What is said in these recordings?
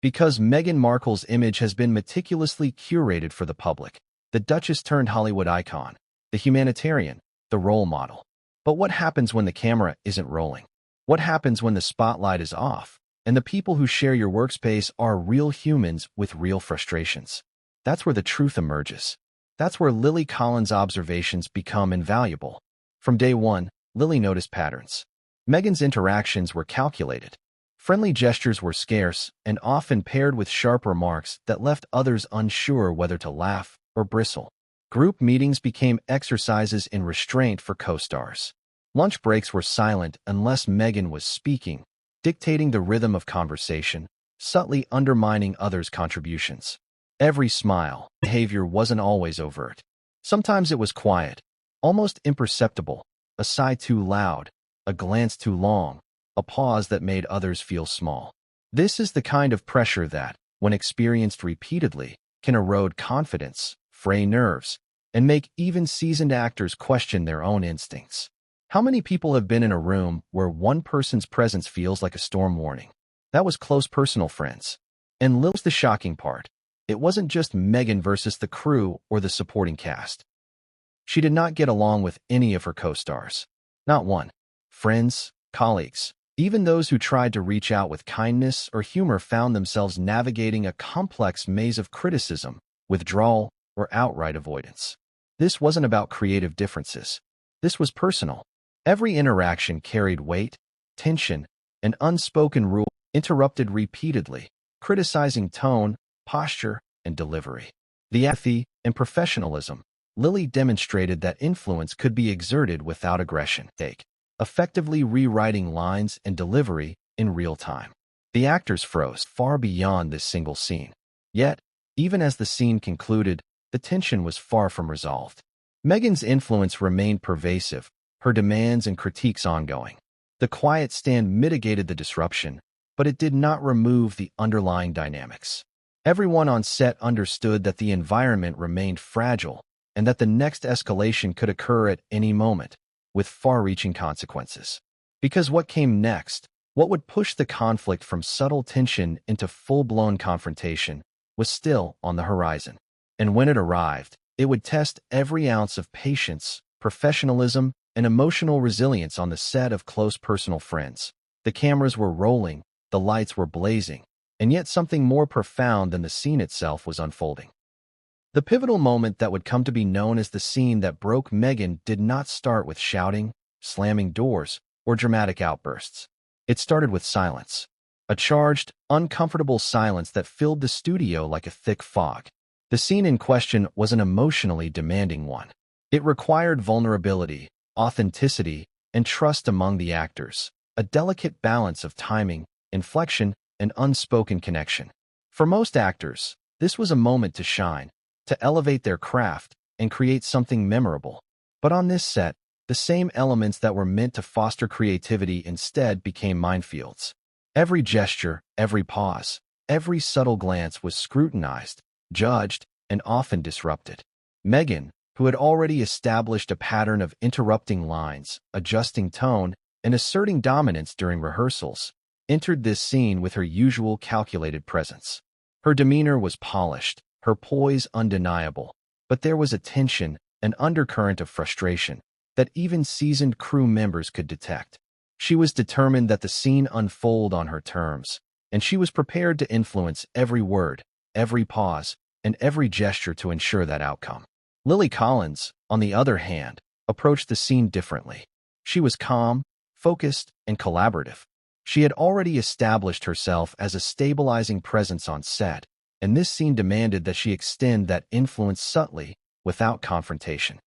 Because Meghan Markle's image has been meticulously curated for the public, the Duchess turned Hollywood icon, the humanitarian, the role model. But what happens when the camera isn't rolling? What happens when the spotlight is off, and the people who share your workspace are real humans with real frustrations? That's where the truth emerges. That's where Lily Collins' observations become invaluable. From day one, Lily noticed patterns. Meghan's interactions were calculated. Friendly gestures were scarce and often paired with sharp remarks that left others unsure whether to laugh or bristle. Group meetings became exercises in restraint for co-stars. Lunch breaks were silent unless Meghan was speaking, dictating the rhythm of conversation, subtly undermining others' contributions. Every smile, behavior wasn't always overt. Sometimes it was quiet, almost imperceptible, a sigh too loud, a glance too long, a pause that made others feel small. This is the kind of pressure that, when experienced repeatedly, can erode confidence, fray nerves, and make even seasoned actors question their own instincts. How many people have been in a room where one person's presence feels like a storm warning? That was close personal friends. And Lily's the shocking part. It wasn't just Meghan versus the crew or the supporting cast. She did not get along with any of her co-stars. Not one. Friends, colleagues, even those who tried to reach out with kindness or humor found themselves navigating a complex maze of criticism, withdrawal, or outright avoidance. This wasn't about creative differences. This was personal. Every interaction carried weight, tension, and unspoken rule, interrupted repeatedly, criticizing tone, posture, and delivery. The apathy and professionalism, Lily demonstrated that influence could be exerted without aggression, effectively rewriting lines and delivery in real time. The actors froze far beyond this single scene. Yet, even as the scene concluded, the tension was far from resolved. Meghan's influence remained pervasive, her demands and critiques ongoing. The quiet stand mitigated the disruption, but it did not remove the underlying dynamics. Everyone on set understood that the environment remained fragile and that the next escalation could occur at any moment, with far-reaching consequences. Because what came next, what would push the conflict from subtle tension into full-blown confrontation, was still on the horizon. And when it arrived, it would test every ounce of patience, professionalism, and emotional resilience on the set of Close Personal Friends. The cameras were rolling, the lights were blazing, and yet something more profound than the scene itself was unfolding. The pivotal moment that would come to be known as the scene that broke Meghan did not start with shouting, slamming doors, or dramatic outbursts. It started with silence. A charged, uncomfortable silence that filled the studio like a thick fog. The scene in question was an emotionally demanding one. It required vulnerability, authenticity, and trust among the actors, a delicate balance of timing, inflection, and unspoken connection. For most actors, this was a moment to shine, to elevate their craft, and create something memorable. But on this set, the same elements that were meant to foster creativity instead became minefields. Every gesture, every pause, every subtle glance was scrutinized, judged, and often disrupted. Meghan, who had already established a pattern of interrupting lines, adjusting tone, and asserting dominance during rehearsals, entered this scene with her usual calculated presence. Her demeanor was polished, her poise undeniable, but there was a tension, an undercurrent of frustration, that even seasoned crew members could detect. She was determined that the scene unfold on her terms, and she was prepared to influence every word, every pause, and every gesture to ensure that outcome. Lily Collins, on the other hand, approached the scene differently. She was calm, focused, and collaborative. She had already established herself as a stabilizing presence on set, and this scene demanded that she extend that influence subtly, without confrontation.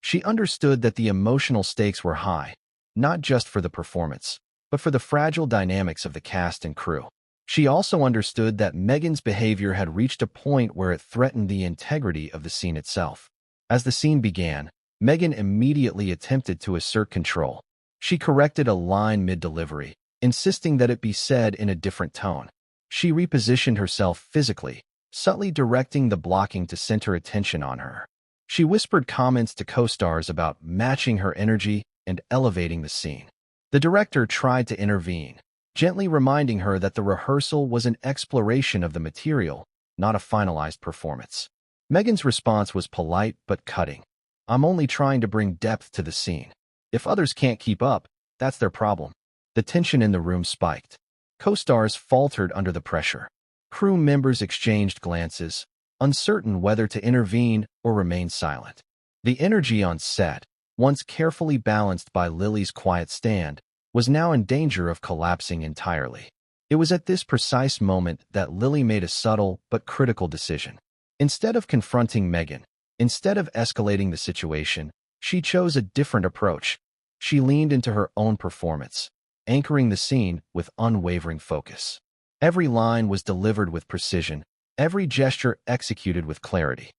She understood that the emotional stakes were high, not just for the performance, but for the fragile dynamics of the cast and crew. She also understood that Meghan's behavior had reached a point where it threatened the integrity of the scene itself. As the scene began, Meghan immediately attempted to assert control. She corrected a line mid-delivery, insisting that it be said in a different tone. She repositioned herself physically, subtly directing the blocking to center attention on her. She whispered comments to co-stars about matching her energy and elevating the scene. The director tried to intervene, gently reminding her that the rehearsal was an exploration of the material, not a finalized performance. Meghan's response was polite but cutting. "I'm only trying to bring depth to the scene. If others can't keep up, that's their problem." The tension in the room spiked. Co-stars faltered under the pressure. Crew members exchanged glances, uncertain whether to intervene or remain silent. The energy on set, once carefully balanced by Lily's quiet stand, was now in danger of collapsing entirely. It was at this precise moment that Lily made a subtle but critical decision. Instead of confronting Meghan, instead of escalating the situation, she chose a different approach. She leaned into her own performance, anchoring the scene with unwavering focus. Every line was delivered with precision, every gesture executed with clarity.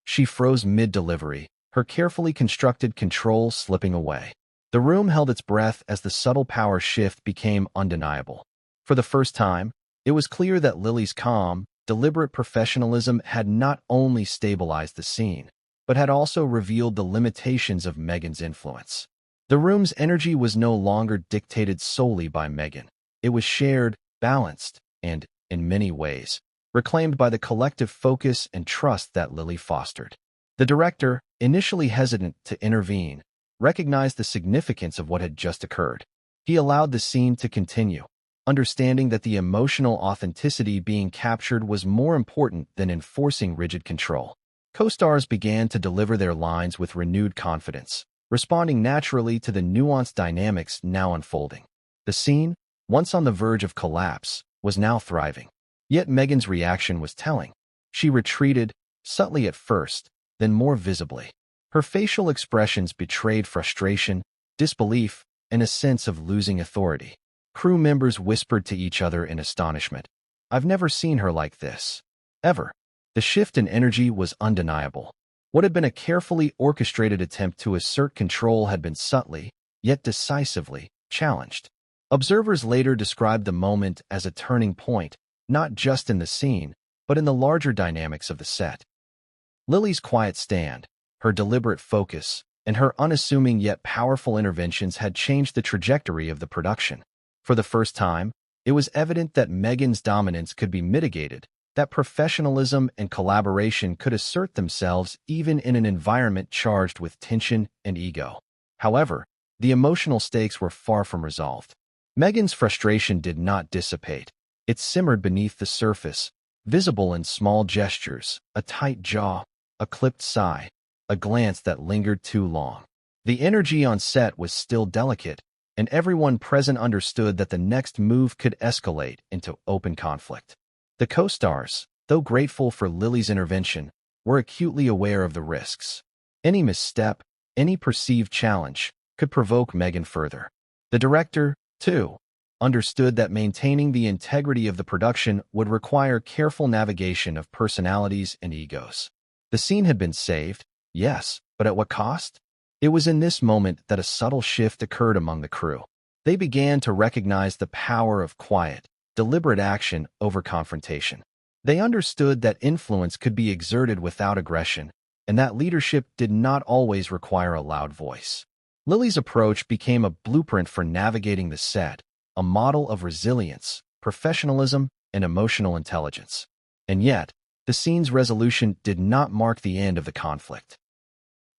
She froze mid-delivery, her carefully constructed control slipping away. The room held its breath as the subtle power shift became undeniable. For the first time, it was clear that Lily's calm, deliberate professionalism had not only stabilized the scene, but had also revealed the limitations of Meghan's influence. The room's energy was no longer dictated solely by Meghan. It was shared, balanced, and, in many ways, reclaimed by the collective focus and trust that Lily fostered. The director, initially hesitant to intervene, recognized the significance of what had just occurred. He allowed the scene to continue, understanding that the emotional authenticity being captured was more important than enforcing rigid control. Co-stars began to deliver their lines with renewed confidence, responding naturally to the nuanced dynamics now unfolding. The scene, once on the verge of collapse, was now thriving. Yet Meghan's reaction was telling. She retreated, subtly at first, then more visibly. Her facial expressions betrayed frustration, disbelief, and a sense of losing authority. Crew members whispered to each other in astonishment. "I've never seen her like this. Ever." The shift in energy was undeniable. What had been a carefully orchestrated attempt to assert control had been subtly, yet decisively, challenged. Observers later described the moment as a turning point, not just in the scene, but in the larger dynamics of the set. Lily's quiet stand, her deliberate focus, and her unassuming yet powerful interventions had changed the trajectory of the production. For the first time, it was evident that Meghan's dominance could be mitigated, that professionalism and collaboration could assert themselves even in an environment charged with tension and ego. However, the emotional stakes were far from resolved. Meghan's frustration did not dissipate. It simmered beneath the surface, visible in small gestures, a tight jaw, a clipped sigh, a glance that lingered too long. The energy on set was still delicate, and everyone present understood that the next move could escalate into open conflict. The co-stars, though grateful for Lily's intervention, were acutely aware of the risks. Any misstep, any perceived challenge, could provoke Meghan further. The director, too, understood that maintaining the integrity of the production would require careful navigation of personalities and egos. The scene had been saved, yes, but at what cost? It was in this moment that a subtle shift occurred among the crew. They began to recognize the power of quiet, deliberate action over confrontation. They understood that influence could be exerted without aggression, and that leadership did not always require a loud voice. Lily's approach became a blueprint for navigating the set, a model of resilience, professionalism, and emotional intelligence. And yet, the scene's resolution did not mark the end of the conflict.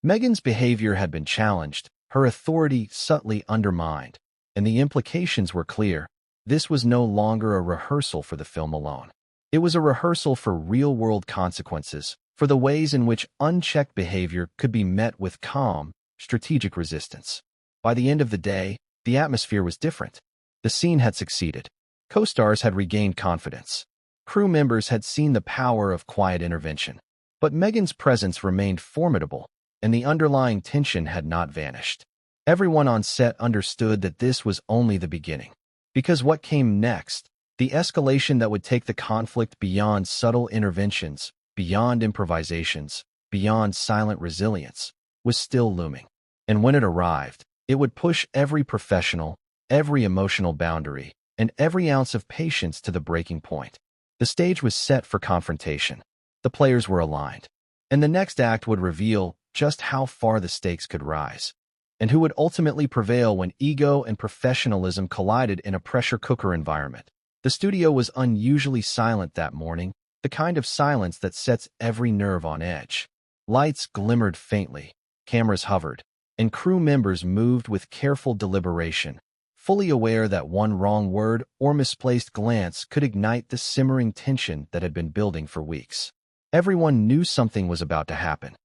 Meghan's behavior had been challenged, her authority subtly undermined, and the implications were clear. This was no longer a rehearsal for the film alone. It was a rehearsal for real-world consequences, for the ways in which unchecked behavior could be met with calm, strategic resistance. By the end of the day, the atmosphere was different. The scene had succeeded. Co-stars had regained confidence. Crew members had seen the power of quiet intervention. But Meghan's presence remained formidable, and the underlying tension had not vanished. Everyone on set understood that this was only the beginning. Because what came next, the escalation that would take the conflict beyond subtle interventions, beyond improvisations, beyond silent resilience, was still looming. And when it arrived, it would push every professional, every emotional boundary, and every ounce of patience to the breaking point. The stage was set for confrontation. The players were aligned. And the next act would reveal just how far the stakes could rise. and who would ultimately prevail when ego and professionalism collided in a pressure cooker environment. The studio was unusually silent that morning, the kind of silence that sets every nerve on edge. Lights glimmered faintly, cameras hovered, and crew members moved with careful deliberation, fully aware that one wrong word or misplaced glance could ignite the simmering tension that had been building for weeks. Everyone knew something was about to happen.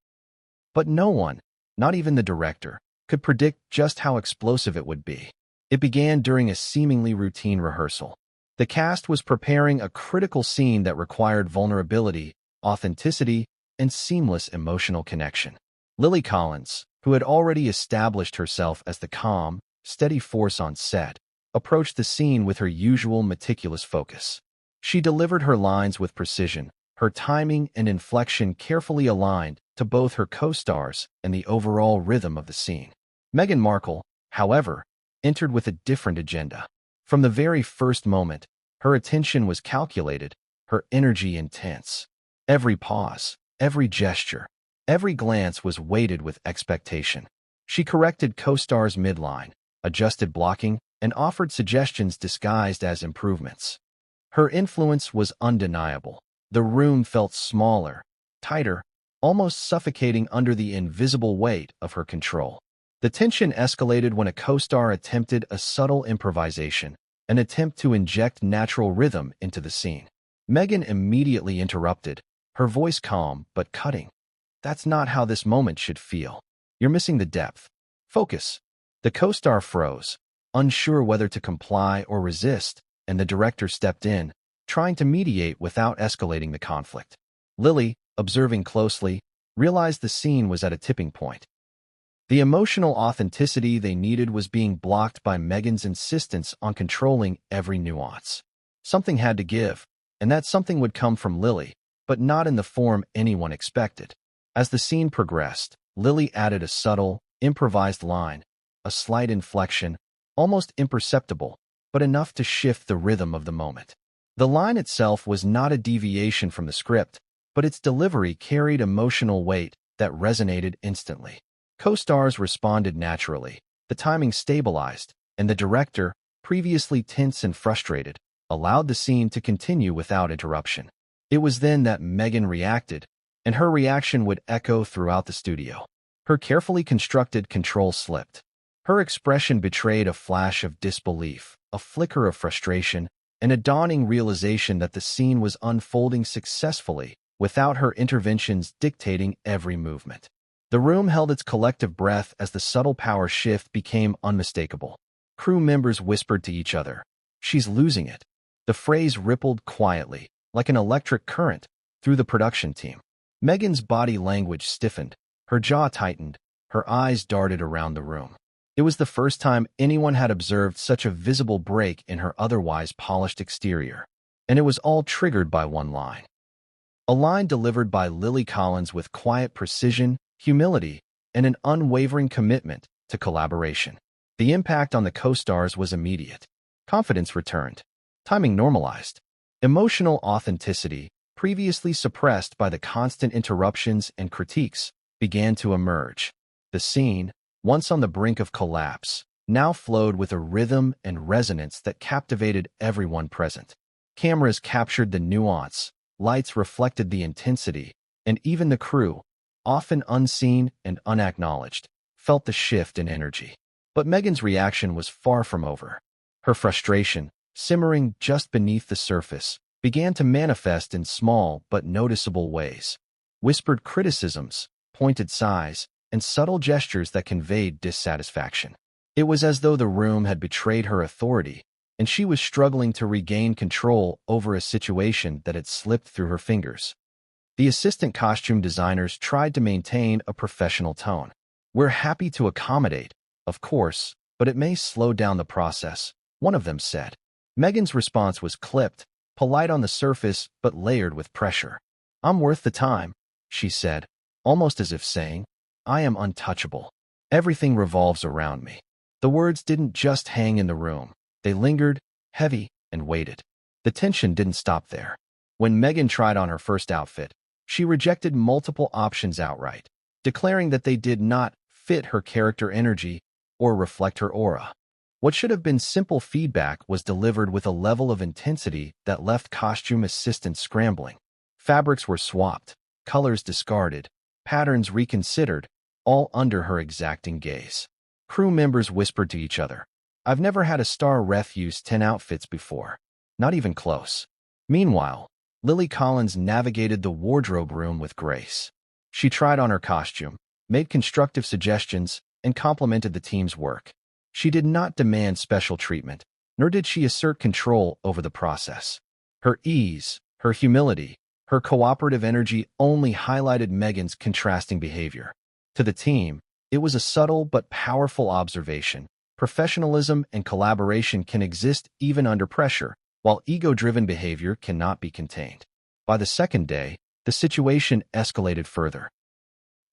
But no one, not even the director, could predict just how explosive it would be. It began during a seemingly routine rehearsal. The cast was preparing a critical scene that required vulnerability, authenticity, and seamless emotional connection. Lily Collins, who had already established herself as the calm, steady force on set, approached the scene with her usual meticulous focus. She delivered her lines with precision, her timing and inflection carefully aligned to both her co-stars and the overall rhythm of the scene. Meghan Markle, however, entered with a different agenda. From the very first moment, her attention was calculated, her energy intense. Every pause, every gesture, every glance was weighted with expectation. She corrected co-stars midline, adjusted blocking, and offered suggestions disguised as improvements. Her influence was undeniable. The room felt smaller, tighter, almost suffocating under the invisible weight of her control. The tension escalated when a co-star attempted a subtle improvisation, an attempt to inject natural rhythm into the scene. Meghan immediately interrupted, her voice calm but cutting. "That's not how this moment should feel. You're missing the depth. Focus." The co-star froze, unsure whether to comply or resist, and the director stepped in, trying to mediate without escalating the conflict. Lily, observing closely, realized the scene was at a tipping point. The emotional authenticity they needed was being blocked by Meghan's insistence on controlling every nuance. Something had to give, and that something would come from Lily, but not in the form anyone expected. As the scene progressed, Lily added a subtle, improvised line, a slight inflection, almost imperceptible, but enough to shift the rhythm of the moment. The line itself was not a deviation from the script, but its delivery carried emotional weight that resonated instantly. Co-stars responded naturally, the timing stabilized, and the director, previously tense and frustrated, allowed the scene to continue without interruption. It was then that Meghan reacted, and her reaction would echo throughout the studio. Her carefully constructed control slipped. Her expression betrayed a flash of disbelief, a flicker of frustration, and a dawning realization that the scene was unfolding successfully without her interventions dictating every movement. The room held its collective breath as the subtle power shift became unmistakable. Crew members whispered to each other, "She's losing it." The phrase rippled quietly, like an electric current, through the production team. Meghan's body language stiffened, her jaw tightened, her eyes darted around the room. It was the first time anyone had observed such a visible break in her otherwise polished exterior, and it was all triggered by one line. A line delivered by Lily Collins with quiet precision, humility, and an unwavering commitment to collaboration. The impact on the co-stars was immediate. Confidence returned. Timing normalized. Emotional authenticity, previously suppressed by the constant interruptions and critiques, began to emerge. The scene, once on the brink of collapse, now flowed with a rhythm and resonance that captivated everyone present. Cameras captured the nuance, lights reflected the intensity, and even the crew, often unseen and unacknowledged, felt the shift in energy. But Meghan's reaction was far from over. Her frustration, simmering just beneath the surface, began to manifest in small but noticeable ways. Whispered criticisms, pointed sighs, and subtle gestures that conveyed dissatisfaction. It was as though the room had betrayed her authority, and she was struggling to regain control over a situation that had slipped through her fingers. The assistant costume designers tried to maintain a professional tone. "We're happy to accommodate, of course, but it may slow down the process," one of them said. Meghan's response was clipped, polite on the surface but layered with pressure. "I'm worth the time," she said, almost as if saying, "I am untouchable. Everything revolves around me." The words didn't just hang in the room. They lingered, heavy, and weighted. The tension didn't stop there. When Meghan tried on her first outfit, she rejected multiple options outright, declaring that they did not fit her character energy or reflect her aura. What should have been simple feedback was delivered with a level of intensity that left costume assistants scrambling. Fabrics were swapped, colors discarded, patterns reconsidered, all under her exacting gaze. Crew members whispered to each other, "I've never had a star ref use 10 outfits before. Not even close." Meanwhile, Lily Collins navigated the wardrobe room with grace. She tried on her costume, made constructive suggestions, and complimented the team's work. She did not demand special treatment, nor did she assert control over the process. Her ease, her humility, her cooperative energy only highlighted Meghan's contrasting behavior. To the team, it was a subtle but powerful observation. Professionalism and collaboration can exist even under pressure, while ego-driven behavior cannot be contained. By the second day, the situation escalated further.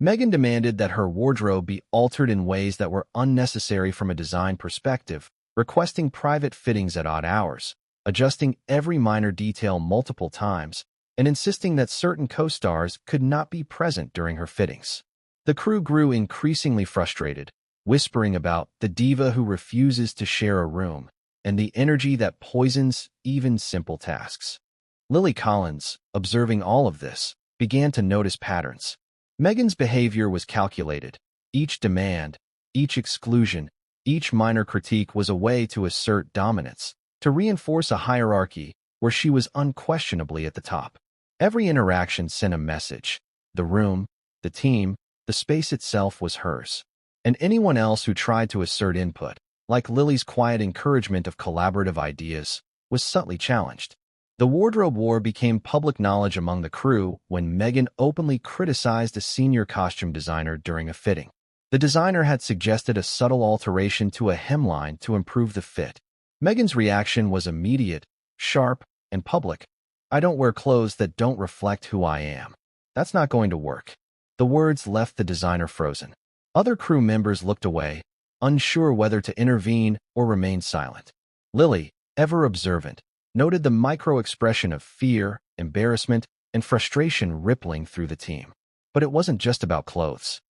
Meghan demanded that her wardrobe be altered in ways that were unnecessary from a design perspective, requesting private fittings at odd hours, adjusting every minor detail multiple times, and insisting that certain co-stars could not be present during her fittings. The crew grew increasingly frustrated, whispering about the diva who refuses to share a room and the energy that poisons even simple tasks. Lily Collins, observing all of this, began to notice patterns. Meghan's behavior was calculated. Each demand, each exclusion, each minor critique was a way to assert dominance, to reinforce a hierarchy where she was unquestionably at the top. Every interaction sent a message. The room, the team, the space itself was hers. And anyone else who tried to assert input, like Lily's quiet encouragement of collaborative ideas, was subtly challenged. The wardrobe war became public knowledge among the crew when Meghan openly criticized a senior costume designer during a fitting. The designer had suggested a subtle alteration to a hemline to improve the fit. Meghan's reaction was immediate, sharp, and public. "I don't wear clothes that don't reflect who I am. That's not going to work." The words left the designer frozen. Other crew members looked away, unsure whether to intervene or remain silent. Lily, ever observant, noted the micro-expression of fear, embarrassment, and frustration rippling through the team. But it wasn't just about clothes.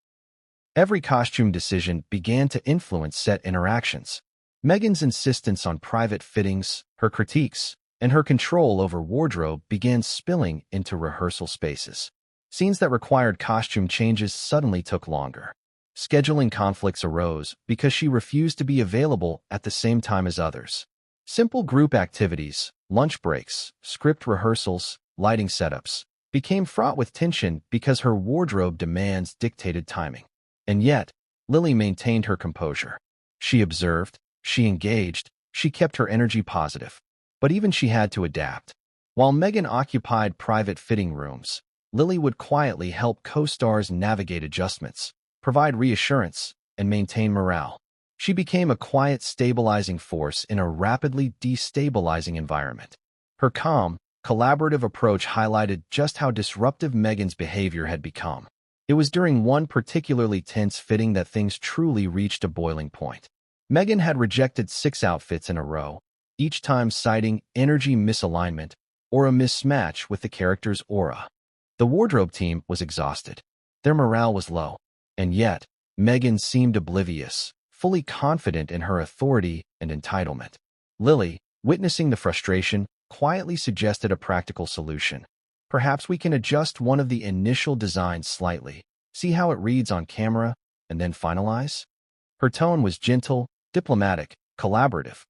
Every costume decision began to influence set interactions. Meghan's insistence on private fittings, her critiques, and her control over wardrobe began spilling into rehearsal spaces. Scenes that required costume changes suddenly took longer. Scheduling conflicts arose because she refused to be available at the same time as others. Simple group activities, lunch breaks, script rehearsals, lighting setups, became fraught with tension because her wardrobe demands dictated timing. And yet, Lily maintained her composure. She observed, she engaged, she kept her energy positive. But even she had to adapt. While Meghan occupied private fitting rooms, Lily would quietly help co-stars navigate adjustments, provide reassurance, and maintain morale. She became a quiet, stabilizing force in a rapidly destabilizing environment. Her calm, collaborative approach highlighted just how disruptive Meghan's behavior had become. It was during one particularly tense fitting that things truly reached a boiling point. Meghan had rejected 6 outfits in a row, each time citing energy misalignment or a mismatch with the character's aura. The wardrobe team was exhausted. Their morale was low. And yet, Meghan seemed oblivious, fully confident in her authority and entitlement. Lily, witnessing the frustration, quietly suggested a practical solution. "Perhaps we can adjust one of the initial designs slightly, see how it reads on camera, and then finalize?" Her tone was gentle, diplomatic, collaborative.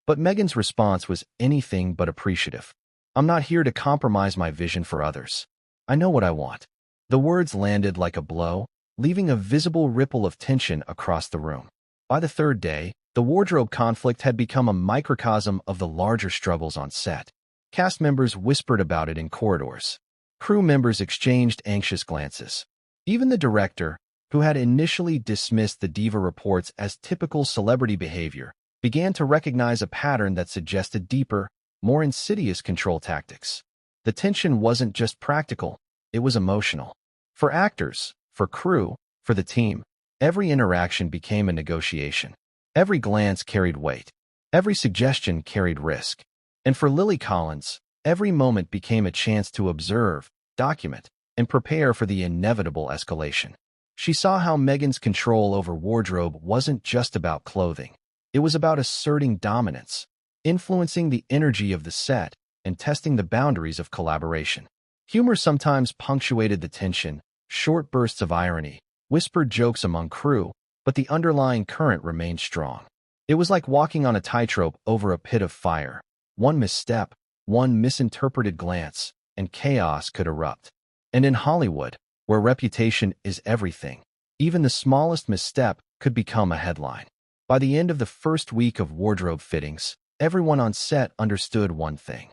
But Meghan's response was anything but appreciative. "I'm not here to compromise my vision for others. I know what I want." The words landed like a blow, leaving a visible ripple of tension across the room. By the third day, the wardrobe conflict had become a microcosm of the larger struggles on set. Cast members whispered about it in corridors. Crew members exchanged anxious glances. Even the director, who had initially dismissed the diva reports as typical celebrity behavior, began to recognize a pattern that suggested deeper, more insidious control tactics. The tension wasn't just practical, it was emotional. For actors, for crew, for the team, every interaction became a negotiation. Every glance carried weight. Every suggestion carried risk. And for Lily Collins, every moment became a chance to observe, document, and prepare for the inevitable escalation. She saw how Meghan's control over wardrobe wasn't just about clothing. It was about asserting dominance, influencing the energy of the set, and testing the boundaries of collaboration. Humor sometimes punctuated the tension, short bursts of irony, whispered jokes among crew, but the underlying current remained strong. It was like walking on a tightrope over a pit of fire. One misstep, one misinterpreted glance, and chaos could erupt. And in Hollywood, where reputation is everything, even the smallest misstep could become a headline. By the end of the first week of wardrobe fittings, everyone on set understood one thing.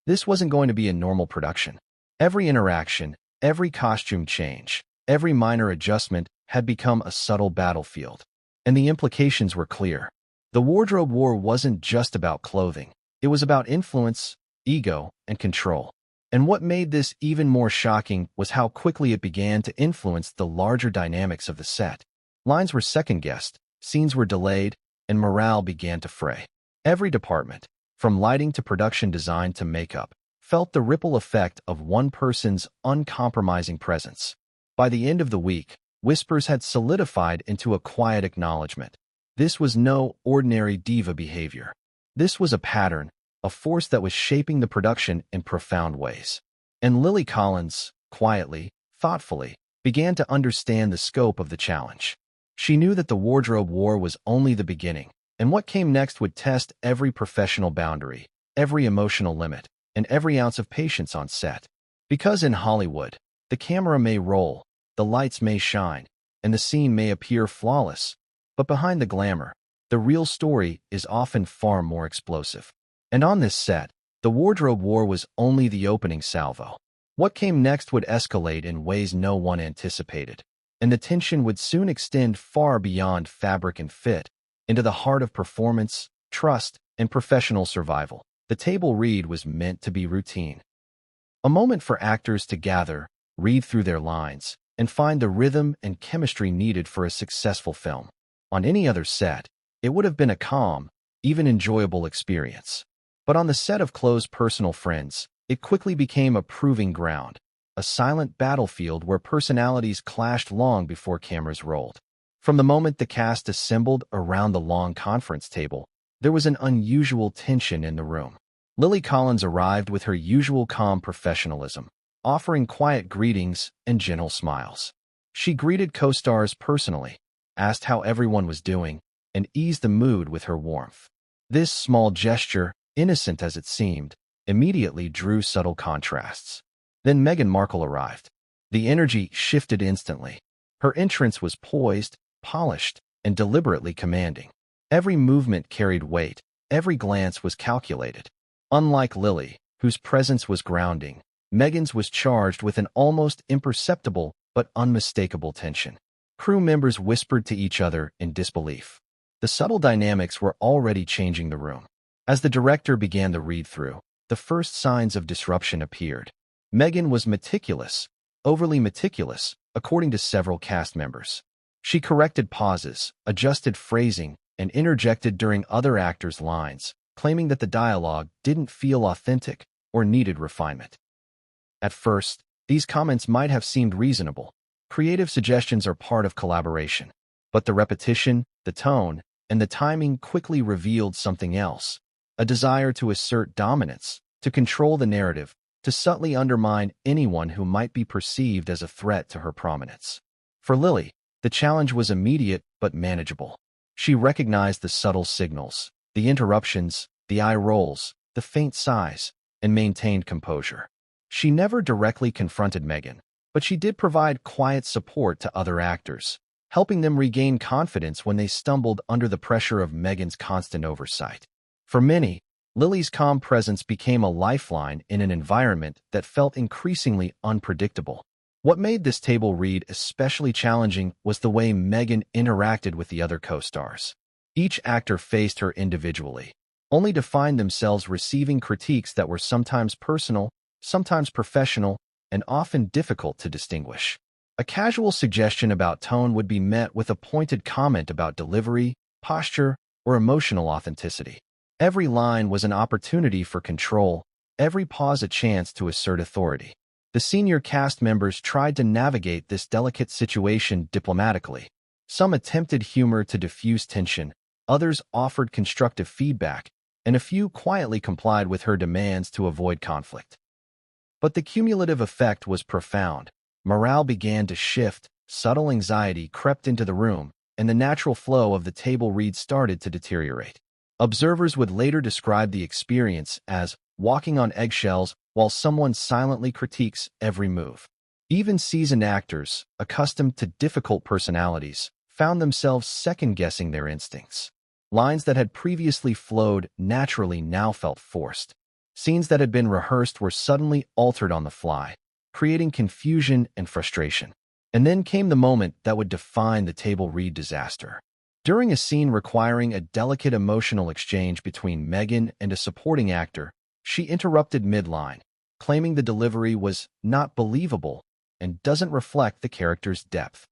This wasn't going to be a normal production. Every interaction, every costume change, every minor adjustment had become a subtle battlefield. And the implications were clear. The wardrobe war wasn't just about clothing. It was about influence, ego, and control. And what made this even more shocking was how quickly it began to influence the larger dynamics of the set. Lines were second-guessed, scenes were delayed, and morale began to fray. Every department, from lighting to production design to makeup, felt the ripple effect of one person's uncompromising presence. By the end of the week, whispers had solidified into a quiet acknowledgement. This was no ordinary diva behavior. This was a pattern, a force that was shaping the production in profound ways. And Lily Collins, quietly, thoughtfully, began to understand the scope of the challenge. She knew that the wardrobe war was only the beginning, and what came next would test every professional boundary, every emotional limit, and every ounce of patience on set. Because in Hollywood, the camera may roll, the lights may shine, and the scene may appear flawless, but behind the glamour, the real story is often far more explosive. And on this set, the wardrobe war was only the opening salvo. What came next would escalate in ways no one anticipated, and the tension would soon extend far beyond fabric and fit, into the heart of performance, trust, and professional survival. The table read was meant to be routine. A moment for actors to gather, read through their lines, and find the rhythm and chemistry needed for a successful film. On any other set, it would have been a calm, even enjoyable experience. But on the set of Close Personal Friends, it quickly became a proving ground, a silent battlefield where personalities clashed long before cameras rolled. From the moment the cast assembled around the long conference table, there was an unusual tension in the room. Lily Collins arrived with her usual calm professionalism, offering quiet greetings and gentle smiles. She greeted co-stars personally, asked how everyone was doing, and eased the mood with her warmth. This small gesture, innocent as it seemed, immediately drew subtle contrasts. Then Meghan Markle arrived. The energy shifted instantly. Her entrance was poised, polished, and deliberately commanding. Every movement carried weight, every glance was calculated. Unlike Lily, whose presence was grounding, Meghan's was charged with an almost imperceptible but unmistakable tension. Crew members whispered to each other in disbelief. The subtle dynamics were already changing the room. As the director began the read-through, the first signs of disruption appeared. Meghan was meticulous, overly meticulous, according to several cast members. She corrected pauses, adjusted phrasing, and interjected during other actors' lines, claiming that the dialogue didn't feel authentic or needed refinement. At first, these comments might have seemed reasonable. Creative suggestions are part of collaboration. But the repetition, the tone, and the timing quickly revealed something else. A desire to assert dominance, to control the narrative, to subtly undermine anyone who might be perceived as a threat to her prominence. For Lily, the challenge was immediate but manageable. She recognized the subtle signals, the interruptions, the eye rolls, the faint sighs, and maintained composure. She never directly confronted Meghan, but she did provide quiet support to other actors, helping them regain confidence when they stumbled under the pressure of Meghan's constant oversight. For many, Lily's calm presence became a lifeline in an environment that felt increasingly unpredictable. What made this table read especially challenging was the way Meghan interacted with the other co-stars. Each actor faced her individually, only to find themselves receiving critiques that were sometimes personal, sometimes professional, and often difficult to distinguish. A casual suggestion about tone would be met with a pointed comment about delivery, posture, or emotional authenticity. Every line was an opportunity for control, every pause a chance to assert authority. The senior cast members tried to navigate this delicate situation diplomatically. Some attempted humor to diffuse tension, others offered constructive feedback, and a few quietly complied with her demands to avoid conflict. But the cumulative effect was profound. Morale began to shift, subtle anxiety crept into the room, and the natural flow of the table read started to deteriorate. Observers would later describe the experience as walking on eggshells while someone silently critiques every move. Even seasoned actors, accustomed to difficult personalities, found themselves second-guessing their instincts. Lines that had previously flowed naturally now felt forced. Scenes that had been rehearsed were suddenly altered on the fly, creating confusion and frustration. And then came the moment that would define the table read disaster. During a scene requiring a delicate emotional exchange between Meghan and a supporting actor, she interrupted mid-line, claiming the delivery was not believable and doesn't reflect the character's depth.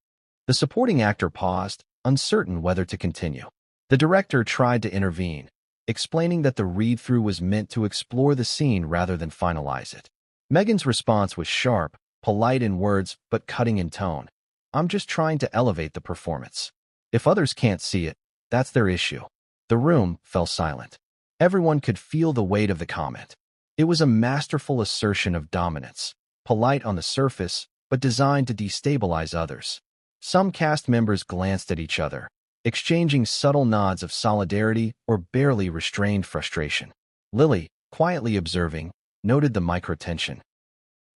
The supporting actor paused, uncertain whether to continue. The director tried to intervene, explaining that the read-through was meant to explore the scene rather than finalize it. Meghan's response was sharp, polite in words but cutting in tone. "I'm just trying to elevate the performance. If others can't see it, that's their issue." The room fell silent. Everyone could feel the weight of the comment. It was a masterful assertion of dominance, polite on the surface, but designed to destabilize others. Some cast members glanced at each other, exchanging subtle nods of solidarity or barely restrained frustration. Lily, quietly observing, noted the microtension.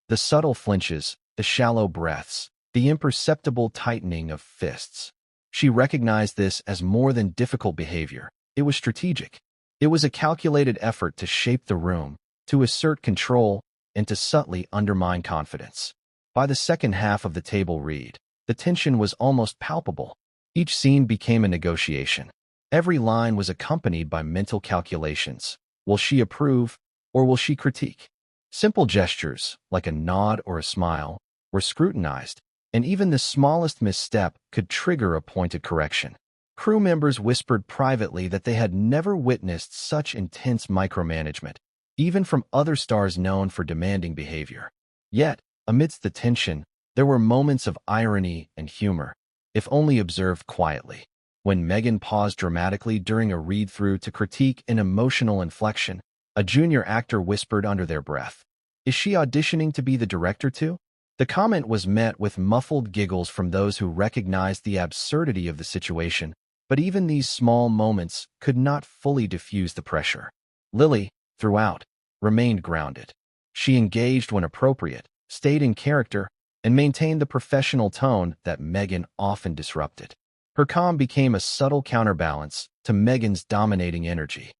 The subtle flinches, the shallow breaths, the imperceptible tightening of fists. She recognized this as more than difficult behavior. It was strategic. It was a calculated effort to shape the room, to assert control, and to subtly undermine confidence. By the second half of the table read, the tension was almost palpable. Each scene became a negotiation. Every line was accompanied by mental calculations. Will she approve, or will she critique? Simple gestures, like a nod or a smile, were scrutinized, and even the smallest misstep could trigger a pointed correction. Crew members whispered privately that they had never witnessed such intense micromanagement, even from other stars known for demanding behavior. Yet, amidst the tension, there were moments of irony and humor, if only observed quietly. When Meghan paused dramatically during a read-through to critique an emotional inflection, a junior actor whispered under their breath, "Is she auditioning to be the director too?" The comment was met with muffled giggles from those who recognized the absurdity of the situation, but even these small moments could not fully diffuse the pressure. Lily, throughout, remained grounded. She engaged when appropriate, stayed in character, and maintained the professional tone that Meghan often disrupted. Her calm became a subtle counterbalance to Meghan's dominating energy.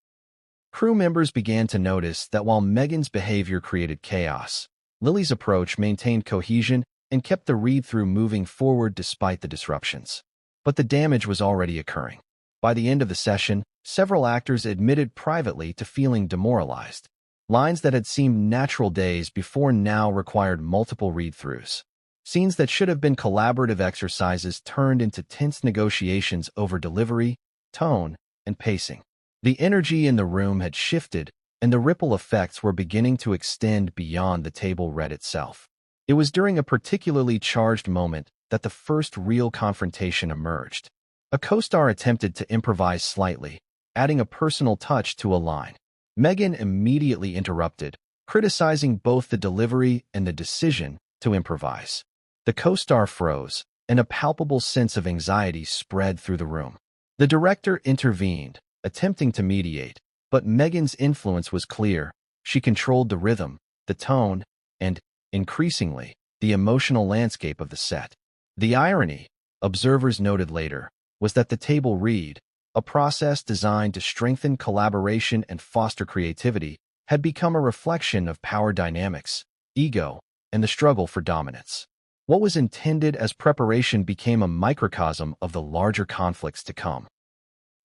Crew members began to notice that while Meghan's behavior created chaos, Lily's approach maintained cohesion and kept the read-through moving forward despite the disruptions. But the damage was already occurring. By the end of the session, several actors admitted privately to feeling demoralized. Lines that had seemed natural days before now required multiple read-throughs. Scenes that should have been collaborative exercises turned into tense negotiations over delivery, tone, and pacing. The energy in the room had shifted, and the ripple effects were beginning to extend beyond the table read itself. It was during a particularly charged moment that the first real confrontation emerged. A co-star attempted to improvise slightly, adding a personal touch to a line. Meghan immediately interrupted, criticizing both the delivery and the decision to improvise. The co-star froze, and a palpable sense of anxiety spread through the room. The director intervened, attempting to mediate, but Meghan's influence was clear. She controlled the rhythm, the tone, and, increasingly, the emotional landscape of the set. The irony, observers noted later, was that the table read, a process designed to strengthen collaboration and foster creativity, had become a reflection of power dynamics, ego, and the struggle for dominance. What was intended as preparation became a microcosm of the larger conflicts to come.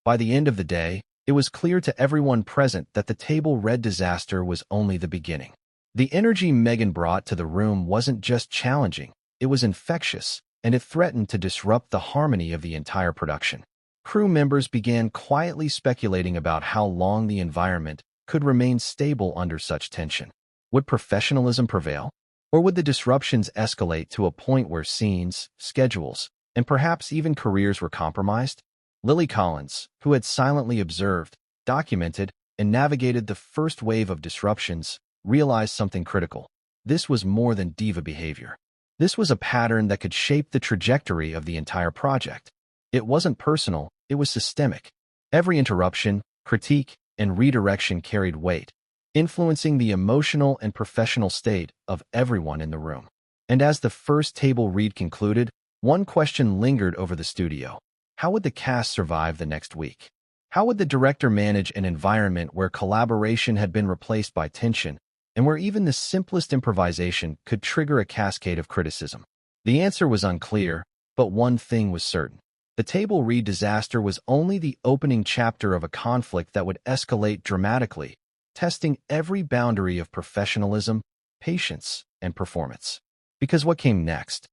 By the end of the day, it was clear to everyone present that the table read disaster was only the beginning. The energy Meghan brought to the room wasn't just challenging, it was infectious, and it threatened to disrupt the harmony of the entire production. Crew members began quietly speculating about how long the environment could remain stable under such tension. Would professionalism prevail? Or Or would the disruptions escalate to a point where scenes, schedules, and perhaps even careers were compromised? Lily Collins, who had silently observed, documented, and navigated the first wave of disruptions, realized something critical. This was more than diva behavior. This was a pattern that could shape the trajectory of the entire project. It wasn't personal, it was systemic. Every interruption, critique, and redirection carried weight, influencing the emotional and professional state of everyone in the room. And as the first table read concluded, one question lingered over the studio. How would the cast survive the next week? How would the director manage an environment where collaboration had been replaced by tension, and where even the simplest improvisation could trigger a cascade of criticism? The answer was unclear, but one thing was certain. The table read disaster was only the opening chapter of a conflict that would escalate dramatically, testing every boundary of professionalism, patience, and performance. Because what came next?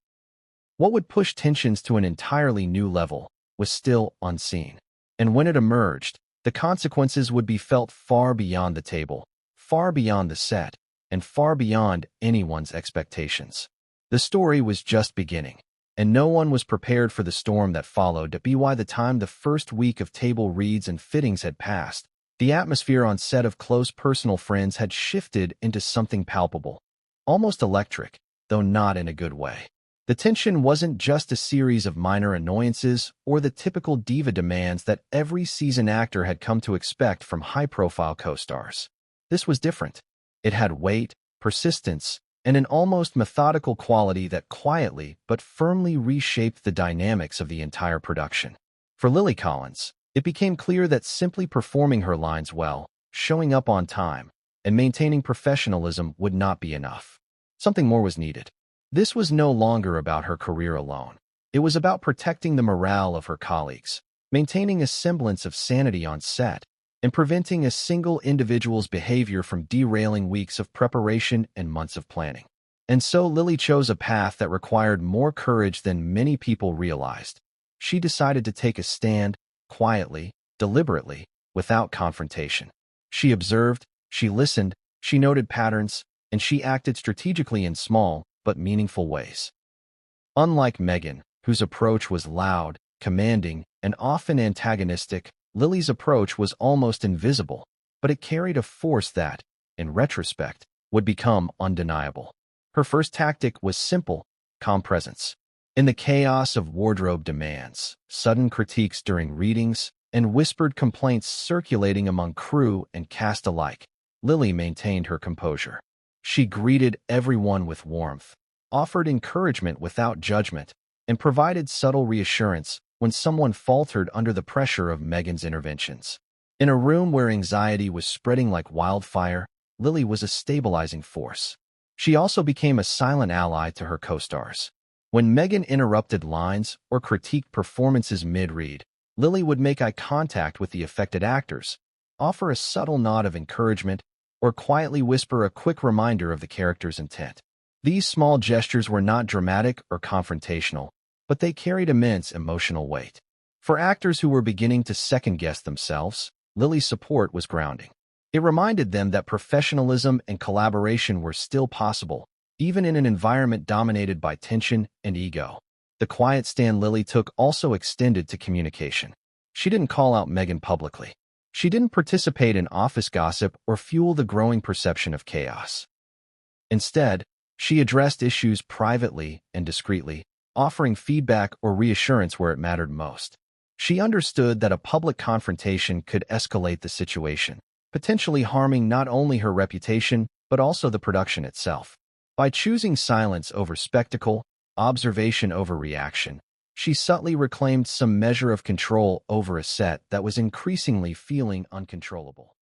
What would push tensions to an entirely new level was still unseen. And when it emerged, the consequences would be felt far beyond the table, far beyond the set, and far beyond anyone's expectations. The story was just beginning, and no one was prepared for the storm that followed. By the time the first week of table reads and fittings had passed, the atmosphere on set of Close Personal Friends had shifted into something palpable, almost electric, though not in a good way. The tension wasn't just a series of minor annoyances or the typical diva demands that every seasoned actor had come to expect from high-profile co-stars. This was different. It had weight, persistence, and an almost methodical quality that quietly but firmly reshaped the dynamics of the entire production. For Lily Collins, it became clear that simply performing her lines well, showing up on time, and maintaining professionalism would not be enough. Something more was needed. This was no longer about her career alone. It was about protecting the morale of her colleagues, maintaining a semblance of sanity on set, and preventing a single individual's behavior from derailing weeks of preparation and months of planning. And so Lily chose a path that required more courage than many people realized. She decided to take a stand, quietly, deliberately, without confrontation. She observed, she listened, she noted patterns, and she acted strategically in small but meaningful ways. Unlike Meghan, whose approach was loud, commanding, and often antagonistic, Lily's approach was almost invisible, but it carried a force that, in retrospect, would become undeniable. Her first tactic was simple, calm presence. In the chaos of wardrobe demands, sudden critiques during readings, and whispered complaints circulating among crew and cast alike, Lily maintained her composure. She greeted everyone with warmth, offered encouragement without judgment, and provided subtle reassurance when someone faltered under the pressure of Meghan's interventions. In a room where anxiety was spreading like wildfire, Lily was a stabilizing force. She also became a silent ally to her co-stars. When Meghan interrupted lines or critiqued performances mid-read, Lily would make eye contact with the affected actors, offer a subtle nod of encouragement, or quietly whisper a quick reminder of the character's intent. These small gestures were not dramatic or confrontational, but they carried immense emotional weight. For actors who were beginning to second-guess themselves, Lily's support was grounding. It reminded them that professionalism and collaboration were still possible, even in an environment dominated by tension and ego. The quiet stand Lily took also extended to communication. She didn't call out Meghan publicly. She didn't participate in office gossip or fuel the growing perception of chaos. Instead, she addressed issues privately and discreetly, offering feedback or reassurance where it mattered most. She understood that a public confrontation could escalate the situation, potentially harming not only her reputation but also the production itself. By choosing silence over spectacle, observation over reaction, she subtly reclaimed some measure of control over a set that was increasingly feeling uncontrollable.